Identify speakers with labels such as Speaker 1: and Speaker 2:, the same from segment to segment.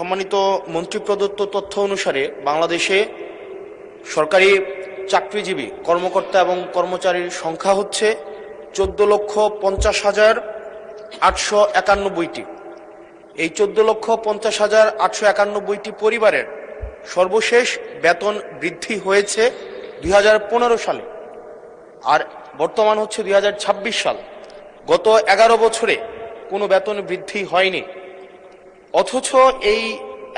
Speaker 1: সম্মানিত মন্ত্রী প্রদত্ত তথ্য অনুসারে বাংলাদেশে সরকারি চাকরিজীবী কর্মকর্তা এবং কর্মচারীর সংখ্যা হচ্ছে 14,50,891টি। এই 14,50,891টি পরিবারের সর্বশেষ বেতন বৃদ্ধি হয়েছে 2015 সালে, আর বর্তমান হচ্ছে 2026 সাল। গত 11 বছরে কোনো বেতন বৃদ্ধি হয়নি, অথচ এই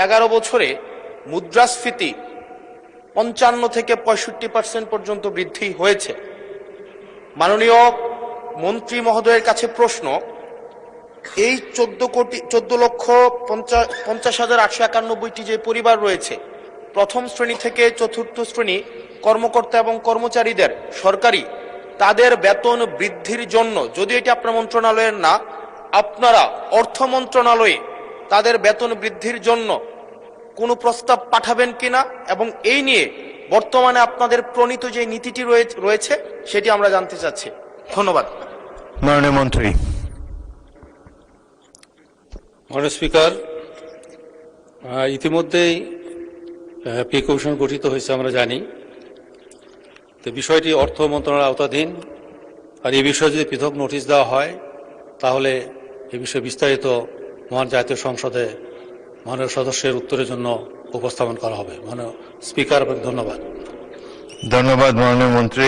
Speaker 1: 11 বছরে মুদ্রাস্ফীতি 55 থেকে 65% পর্যন্ত বৃদ্ধি হয়েছে। মাননীয় মন্ত্রী মহোদয়ের কাছে প্রশ্ন, এই 14,50,891টি যে পরিবার রয়েছে, প্রথম শ্রেণী থেকে চতুর্থ শ্রেণী কর্মকর্তা এবং কর্মচারীদের সরকারি তাদের বেতন বৃদ্ধির জন্য, যদি এটি আপনার মন্ত্রণালয়ের না, আপনারা অর্থ মন্ত্রণালয়ে তাদের বেতন বৃদ্ধির জন্য কোনো প্রস্তাব পাঠাবেন কিনা, এবং এই নিয়ে বর্তমানে আপনাদের প্রণীত যে নীতিটি রয়েছে সেটি আমরা জানতে চাচ্ছি। ধন্যবাদ।
Speaker 2: মাননীয় মন্ত্রী।
Speaker 3: মাননীয় স্পিকার, ইতিমধ্যেই পে কমিশন গঠিত হয়েছে আমরা জানি। তো বিষয়টি অর্থ মন্ত্রণালয়ের আওতাধীন, আর এই বিষয়ে যদি পৃথক নোটিশ দেওয়া হয় তাহলে এই বিষয়ে বিস্তারিত মহান জাতীয় সংসদে মাননীয় সদস্যের উত্তরের জন্য উপস্থাপন করা হবে। মাননীয় স্পিকার, ধন্যবাদ।
Speaker 2: ধন্যবাদ মাননীয় মন্ত্রী।